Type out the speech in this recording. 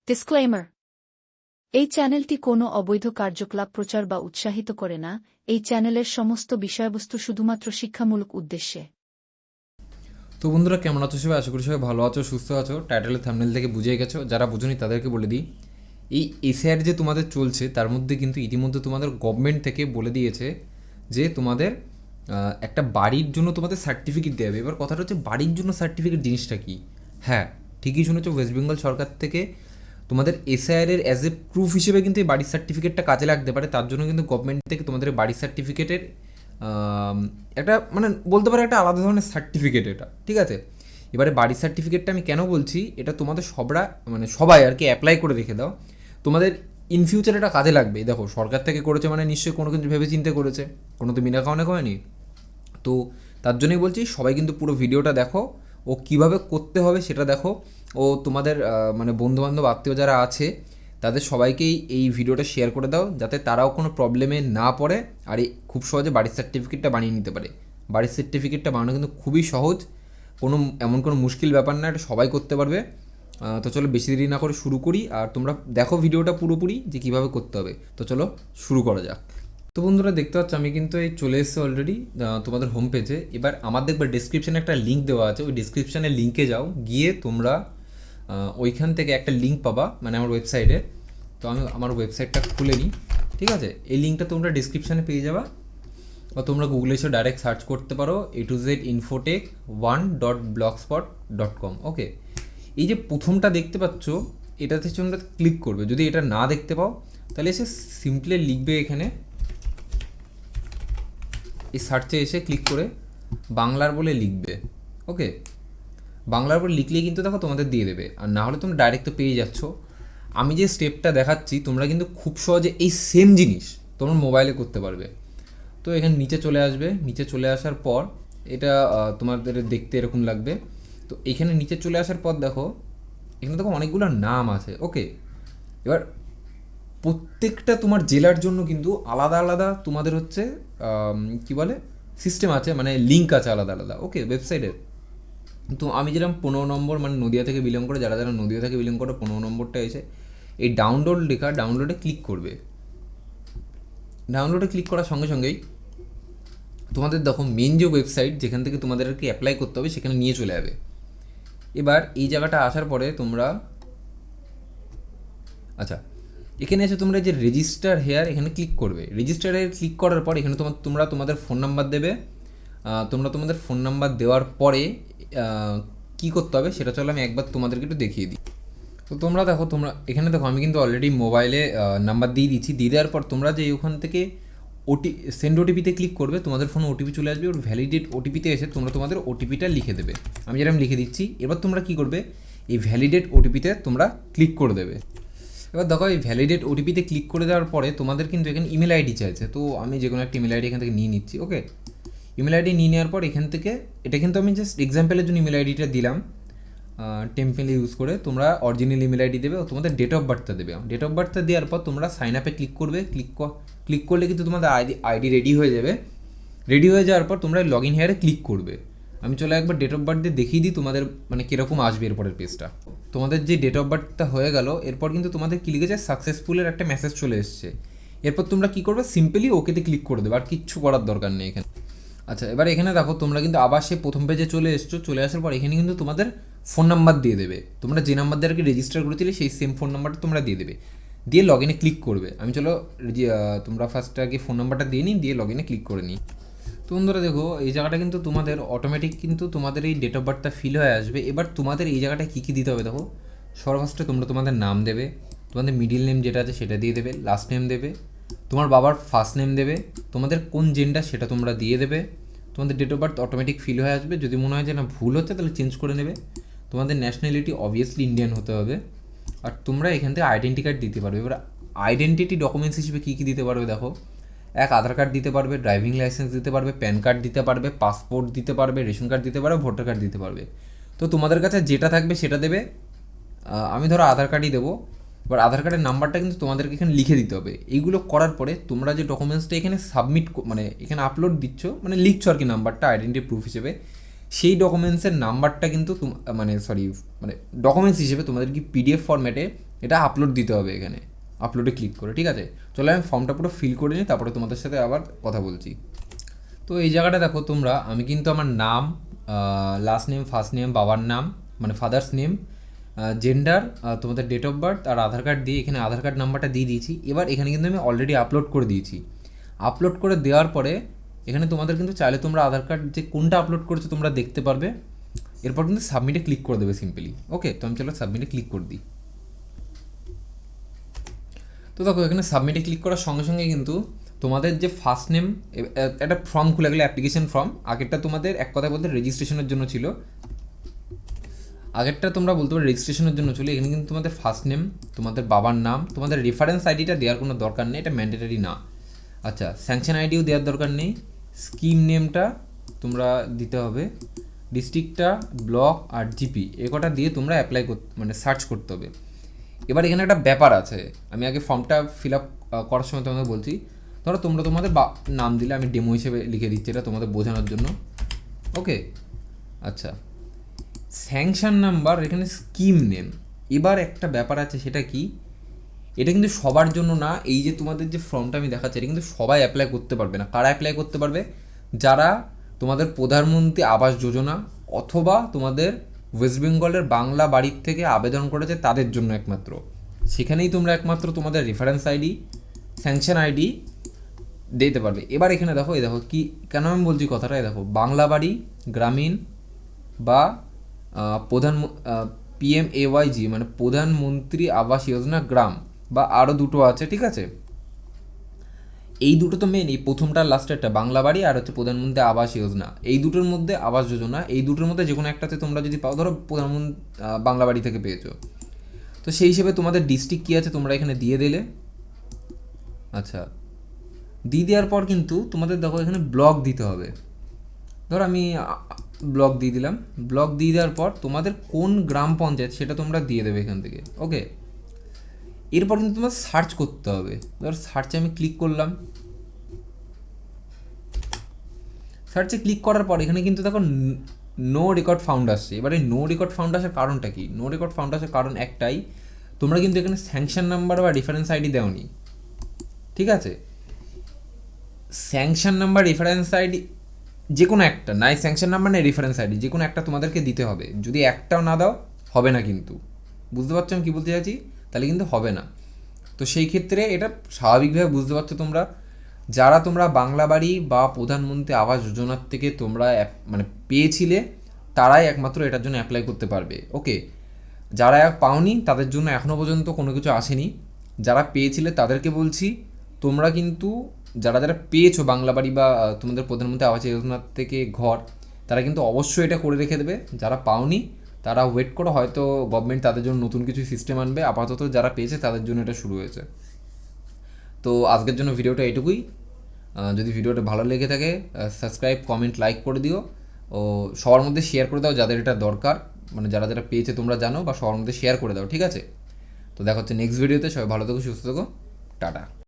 Disclaimer. এই চ্যানেলটি কোনো অবৈধ কার্যকলাপ প্রচার বা উৎসাহিত করে না। এই চ্যানেলের সমস্ত বিষয়বস্তু শুধুমাত্র শিক্ষামূলক উদ্দেশ্যে। তো বন্ধুরা, কেমন আছো সবাই? আশা করি সবাই ভালো আছো, সুস্থ আছো। টাইটেলের থাম্বনেল থেকে বুঝেই গেছো। যারা বুঝুনি তাদেরকে বলে দিই, এই এসআইআর যে তোমাদের চলছে তার মধ্যে কিন্তু ইতিমধ্যে তোমাদের গভর্নমেন্ট থেকে বলে দিয়েছে যে তোমাদের একটা বাড়ির জন্য তোমাদের সার্টিফিকেট দেবে। এবার কথাটা হচ্ছে, বাড়ির জন্য সার্টিফিকেট জিনিসটা কি? হ্যাঁ, ঠিকই শুনেছো, ওয়েস্ট বেঙ্গল সরকার থেকে তোমাদের এসআইআর অ্যাজ এ প্রুফ হিসেবে কিন্তু এই বাড়ির সার্টিফিকেটটা কাজে লাগতে পারে। তার জন্য কিন্তু গভর্নমেন্ট থেকে তোমাদের বাড়ির সার্টিফিকেটের একটা মানে বলতে পারো একটা আলাদা ধরনের সার্টিফিকেট এটা, ঠিক আছে? এবারে বাড়ির সার্টিফিকেটটা আমি কেন বলছি, এটা তোমাদের সবাই আর কি অ্যাপ্লাই করে রেখে দাও। তোমাদের ইন ফিউচার এটা কাজে লাগবে। দেখো, সরকার থেকে করেছে মানে নিশ্চয়ই কোনো কিছু ভেবে চিন্তে করেছে, কোনো তো বিনা কারণে হয়নি। তো তার জন্যই বলছি, সবাই কিন্তু পুরো ভিডিওটা দেখো, ও কীভাবে করতে হবে সেটা দেখো। ও তোমাদের মানে বন্ধুবান্ধব আত্মীয় যারা আছে তাদের সবাইকেই এই ভিডিওটা শেয়ার করে দাও, যাতে তারাও কোনো প্রবলেমে না পড়ে আর এই খুব সহজে বাড়ির সার্টিফিকেটটা বানিয়ে নিতে পারে। বাড়ির সার্টিফিকেটটা বানানো কিন্তু খুবই সহজ, এমন কোনো মুশকিল ব্যাপার না, এটা সবাই করতে পারবে। তো চলো বেশি দেরি না করে শুরু করি, আর তোমরা দেখো ভিডিওটা পুরোপুরি যে কীভাবে করতে হবে। তো চলো শুরু করা যাক। তো বন্ধুরা, দেখতে পাচ্ছ আমি কিন্তু এই চলে এসেছি অলরেডি তোমাদের হোম পেজে। এবার আমার দেখবে ডিসক্রিপশানে একটা লিঙ্ক দেওয়া আছে, ওই ডিসক্রিপশানের লিঙ্কে যাও, গিয়ে তোমরা ওইখান থেকে একটা লিঙ্ক পাবা, মানে আমার ওয়েবসাইটে। তো আমি আমার ওয়েবসাইটটা খুলে নিই, ঠিক আছে? এই লিঙ্কটা তোমরা ডিসক্রিপশানে পেয়ে যাবা, বা তোমরা গুগলে এসে ডাইরেক্ট সার্চ করতে পারো a2zinfotech1.blogspot.com। ওকে, এই যে প্রথমটা দেখতে পাচ্ছ, এটাতে তোমরা ক্লিক করবে। যদি এটা না দেখতে পাও তাহলে এসে সিম্পলি লিখবে এখানে, এই সার্চে এসে ক্লিক করে বাংলার বলে লিখবে। ওকে, বাংলার বলে লিখলেই কিন্তু দেখো তোমাদের দিয়ে দেবে, আর না হলে তোমরা ডাইরেক্ট তো পেয়ে যাচ্ছ। আমি যে স্টেপটা দেখাচ্ছি তোমরা কিন্তু খুব সহজে এই সেম জিনিস তোমরা মোবাইলে করতে পারবে। তো এখানে নিচে চলে আসবে, নিচে চলে আসার পর এটা তোমাদের দেখতে এরকম লাগবে। তো এখানে নিচে চলে আসার পর দেখো, এখানে দেখো অনেকগুলো নাম আছে। ওকে, এবার প্রত্যেকটা তোমার জেলার জন্য কিন্তু আলাদা আলাদা তোমাদের হচ্ছে কি বলে সিস্টেম আছে, মানে লিঙ্ক আছে আলাদা আলাদা। ওকে, ওয়েবসাইটের। তো আমি যেরকম 15 নম্বর, মানে নদিয়া থেকে বিলং করে, যারা যারা নদিয়া থেকে বিলং করে 15 নম্বরটা এসে এই ডাউনলোড লেখা, ডাউনলোডে ক্লিক করবে। ডাউনলোডে ক্লিক করার সঙ্গে সঙ্গেই তোমাদের দেখো মেন যে ওয়েবসাইট যেখান থেকে তোমাদের আর কি অ্যাপ্লাই করতে হবে সেখানে নিয়ে চলে যাবে। এবার এই জায়গাটা আসার পরে তোমরা আচ্ছা, এখানে এসে তোমরা যে রেজিস্টার হেয়ার এখানে ক্লিক করবে। রেজিস্টার হেয়ার ক্লিক করার পর এখানে তোমরা তোমাদের ফোন নাম্বার দেবে। তোমরা তোমাদের ফোন নাম্বার দেওয়ার পরে কী করতে হবে সেটা চলো আমি একবার তোমাদেরকে একটু দেখিয়ে দিই। তো তোমরা দেখো, তোমরা এখানে দেখো আমি কিন্তু অলরেডি মোবাইলে নাম্বার দিয়ে দিচ্ছি। দিয়ে দেওয়ার পর তোমরা যে ওখান থেকে সেন্ড ওটিপিতে ক্লিক করবে, তোমাদের ফোনে ওটিপি চলে আসবে। ওর ভ্যালিডেট ওটিপিতে এসে তোমরা তোমাদের ওটিপিটা লিখে দেবে। আমি যেরকম লিখে দিচ্ছি, এবার তোমরা কী করবে, এই ভ্যালিডেট ওটিপিতে তোমরা ক্লিক করে দেবে। এবার দেখো, এই ভ্যালিডেট ওটিপিতে ক্লিক করে দেওয়ার পরে তোমাদের কিন্তু এখানে ইমেল আইডি চাইছে। তো আমি যে কোনো একটা ইমেল আইডি এখান থেকে নিয়ে নিচ্ছি। ওকে, ইমেল আইডি নিয়ে নেওয়ার পর এখান থেকে, এটা কিন্তু আমি জাস্ট এক্সাম্পলের জন্য ইমেল আইডিটা দিলাম, টেম্পেল ইউজ করে। তোমরা অরিজিনাল ইমেল আইডি দেবে ও তোমাদের ডেট অফ বার্থটা দেবে। ডেট অফ বার্থটা দেওয়ার পর তোমরা সাইন আপে ক্লিক করবে। ক্লিক করলে কিন্তু তোমাদের আইডি রেডি হয়ে যাবে। রেডি হয়ে যাওয়ার পর তোমরা লগ ইন হেয়ারে ক্লিক করবে। আমি চলে একবার ডেট অফ বার্থ দিয়ে দেখিয়ে দিই তোমাদের মানে কীরকম আসবে এরপরের পেজটা। তোমাদের যে ডেট অফ বার্থটা হয়ে গেল, এরপর কিন্তু তোমাদের কি লিখেছে, সাকসেসফুলের একটা মেসেজ চলে এসছে। এরপর তোমরা কী করবে, সিম্পলি ওকেতে ক্লিক করে দেবে, আর কিচ্ছু করার দরকার নেই এখানে। আচ্ছা, এবার এখানে দেখো তোমরা কিন্তু আবার সে প্রথম পেজে চলে এসছো। চলে আসার পর এখানে কিন্তু তোমাদের ফোন নাম্বার দিয়ে দেবে। তোমরা যে নাম্বার দিয়ে আর কি রেজিস্টার করেছিলে সেই সেম ফোন নাম্বারটা তোমরা দিয়ে দেবে, দিয়ে লগ ইনে ক্লিক করবে। আমি চলো তোমরা ফার্স্ট আগে ফোন নাম্বারটা দিয়ে নিই, দিয়ে লগ ইনে ক্লিক করে নিই। তো বন্ধুরা দেখো, এই জায়গাটা কিন্তু তোমাদের অটোমেটিক কিন্তু তোমাদের এই ডেট অফ বার্থটা ফিল হয়ে আসবে। এবার তোমাদের এই জায়গাটা কী কী দিতে হবে দেখো, সর্বফার্স্টে তোমরা তোমাদের নাম দেবে, তোমাদের মিডিল নেম যেটা আছে সেটা দিয়ে দেবে, লাস্ট নেম দেবে, তোমার বাবার ফার্স্ট নেম দেবে, তোমাদের কোন জেন্ডার সেটা তোমরা দিয়ে দেবে। তোমাদের date of birth automatic fill হয়ে আসবে। যদি মনে হয় যে না ভুল হচ্ছে তাহলে চেঞ্জ করে নেবে। তোমাদের ন্যাশনালিটি অবভিয়াসলি ইন্ডিয়ান হতে হবে। আর তোমরা এখান থেকে আইডেন্টি কার্ড দিতে পারবে। এবার আইডেন্টিটি ডকুমেন্টস হিসেবে কী কী দিতে পারবে দেখো, এক আধার কার্ড দিতে পারবে, ড্রাইভিং লাইসেন্স দিতে পারবে, প্যান কার্ড দিতে পারবে, পাসপোর্ট দিতে পারবে, রেশন কার্ড দিতে পারবে, ভোটার কার্ড দিতে পারবে। তো তোমাদের কাছে যেটা থাকবে সেটা দেবে। আমি ধরো আধার কার্ডই দেবো। এবার আধার কার্ডের নাম্বারটা কিন্তু তোমাদেরকে এখানে লিখে দিতে হবে। এইগুলো করার পরে তোমরা যে ডকুমেন্টসটা এখানে সাবমিট মানে এখানে আপলোড দিচ্ছ, মানে লিখছো আর কি নাম্বারটা আইডেন্টি প্রুফ হিসেবে, সেই ডকুমেন্টসের নাম্বারটা কিন্তু মানে ডকুমেন্টস হিসেবে তোমাদের কি পিডিএফ ফরম্যাটে এটা আপলোড দিতে হবে এখানে, আপলোডে ক্লিক করে। ঠিক আছে, চলো আমি ফর্মটা পুরো ফিল করে নিই, তারপরে তোমাদের সাথে আবার কথা বলছি। তো এই জায়গাটা দেখো তোমরা, আমি কিন্তু আমার নাম, লাস্ট নেম, ফার্স্ট নেম, বাবার নাম মানে ফাদার্স নেম, জেন্ডার, তোমাদের ডেট অফ বার্থ আর আধার কার্ড দিয়ে এখানে আধার কার্ড নাম্বারটা দিয়ে দিয়েছি। এবার এখানে কিন্তু আমি অলরেডি আপলোড করে দিয়েছি। আপলোড করে দেওয়ার পরে এখানে তোমাদের কিন্তু চাইলে তোমরা আধার কার্ড যে কোনটা আপলোড করেছো তোমরা দেখতে পারবে। এরপর কিন্তু সাবমিটে ক্লিক করে দেবে সিম্পলি। ওকে, তো আমি চলো সাবমিটে ক্লিক করে দিই। তো দেখো এখানে সাবমিটে ক্লিক করার সঙ্গে সঙ্গে কিন্তু তোমাদের যে ফার্স্ট নেম, একটা ফর্ম খুলে গেলে অ্যাপ্লিকেশন ফর্ম। আগেরটা তোমাদের এক কথা বলতে রেজিস্ট্রেশনের জন্য ছিল, আগেরটা তোমরা বলতে পারো রেজিস্ট্রেশনের জন্য ছিল। এখানে কিন্তু তোমাদের ফার্স্ট নেম, তোমাদের বাবার নাম, তোমাদের রেফারেন্স আইডিটা দেওয়ার কোনো দরকার নেই, এটা ম্যান্ডেটারি না। আচ্ছা, স্যাংশন আইডিও দেওয়ার দরকার নেই। স্কিম নেমটা তোমরা দিতে হবে, ডিস্ট্রিক্টটা, ব্লক আর জিপি এ কটা দিয়ে তোমরা অ্যাপ্লাই করতে মানে সার্চ করতে হবে। এবার এখানে একটা ব্যাপার আছে, আমি আগে ফর্মটা ফিল আপ করার সময় তোমাদের বলছি। ধরো তোমরা তোমাদের নাম দিলে, আমি ডেমো হিসেবে লিখে দিচ্ছি এটা তোমাদের বোঝানোর জন্য। ওকে, আচ্ছা, স্যাংশন নাম্বার, এখানে স্কিম নেম। এবার একটা ব্যাপার আছে, সেটা কি, এটা কিন্তু সবার জন্য না। এই যে তোমাদের যে ফর্মটা আমি দেখাচ্ছি, এটা কিন্তু সবাই অ্যাপ্লাই করতে পারবে না। কারা অ্যাপ্লাই করতে পারবে? যারা তোমাদের প্রধানমন্ত্রী আবাস যোজনা অথবা তোমাদের ওয়েস্ট বেঙ্গলের বাংলা বাড়ির থেকে আবেদন করেছে তাদের জন্য একমাত্র। সেখানেই তোমরা একমাত্র তোমাদের রেফারেন্স আইডি, স্যাংশন আইডি দিতে পারবে। এবার এখানে দেখো, এই দেখো কি কেন আমি বলছি কথাটা, দেখো বাংলা বাড়ি গ্রামীণ বা PMAYG মানে প্রধানমন্ত্রী আবাস যোজনা গ্রাম, বা আরও দুটো আছে। ঠিক আছে, এই দুটো তো মেন, এই প্রথমটা লাস্টেরটা বাংলা বাড়ি আর হচ্ছে প্রধানমন্ত্রী আবাস যোজনা, এই দুটোর মধ্যে আবাস যোজনা, এই দুটোর মধ্যে যে কোনো একটাতে তোমরা যদি পাও, ধরো প্রধানমন্ত্রী বাংলা বাড়ি থেকে পেয়েছো, তো সেই হিসেবে তোমাদের ডিস্ট্রিক্ট কী আছে তোমরা এখানে দিয়ে দিলে। আচ্ছা, দিয়ে দেওয়ার পর কিন্তু তোমাদের দেখো এখানে ব্লক দিতে হবে। ধরো আমি ব্লক দিয়ে দিলাম। ব্লক দিয়ে দেওয়ার পর তোমাদের কোন গ্রাম পঞ্চায়েত সেটা তোমরা দিয়ে দেবে এখান থেকে। ওকে, এরপর কিন্তু তোমার সার্চ করতে হবে। ধরো সার্চে আমি ক্লিক করলাম। সার্চে ক্লিক করার পর এখানে কিন্তু দেখো নো রেকর্ড ফাউন্ড আসছে। এবারে নো রেকর্ড ফাউন্ড আসার কারণটা কি? নো রেকর্ড ফাউন্ড আসার কারণ একটাই, তোমরা কিন্তু এখানে স্যাংশন নাম্বার বা রেফারেন্স আইডি দেওনি। ঠিক আছে, স্যাংশন নাম্বার, রেফারেন্স আইডি যে কোনো একটা, নাই স্যাংশন নাম্বার নাই রেফারেন্স আইডি, যে কোনো একটা তোমাদেরকে দিতে হবে। যদি একটাও না দাও হবে না কিন্তু, বুঝতে পারছো আমি কী বলতে চাইছি? তাহলে কিন্তু হবে না। তো সেই ক্ষেত্রে এটা স্বাভাবিকভাবে বুঝতে পারছো তোমরা, যারা তোমরা বাংলা বাড়ি বা প্রধানমন্ত্রী আবাস যোজনার থেকে তোমরা মানে পেয়েছিলে, তারাই একমাত্র এটার জন্য অ্যাপ্লাই করতে পারবে। ওকে, যারা পাওনি তাদের জন্য এখনও পর্যন্ত কোনো কিছু আসেনি। যারা পেয়েছিলে তাদেরকে বলছি, তোমরা কিন্তু যারা যারা পেয়েছো বাংলা বাড়ি বা তোমাদের প্রধানমন্ত্রী আবাস যোজনার থেকে ঘর, তারা কিন্তু অবশ্যই এটা করে রেখে দেবে। যারা পাওনি তারা ওয়েট করো, হয়তো গভর্নমেন্ট তাদের জন্য নতুন কিছু সিস্টেম আনবে। আপাতত যারা পেয়েছে তাদের জন্য এটা শুরু হয়েছে। তো আজকের জন্য ভিডিওটা এটুকুই। যদি ভিডিওটা ভালো লেগে থাকে সাবস্ক্রাইব, কমেন্ট, লাইক করে দিও ও সবার মধ্যে শেয়ার করে দাও যাদের এটা দরকার, মানে যারা যারা পেয়েছে তোমরা জানো, বা সবার মধ্যে শেয়ার করে দাও। ঠিক আছে, তো দেখা হচ্ছে নেক্সট ভিডিওতে। সবাই ভালো থেকো, সুস্থ থেকো, টাটা।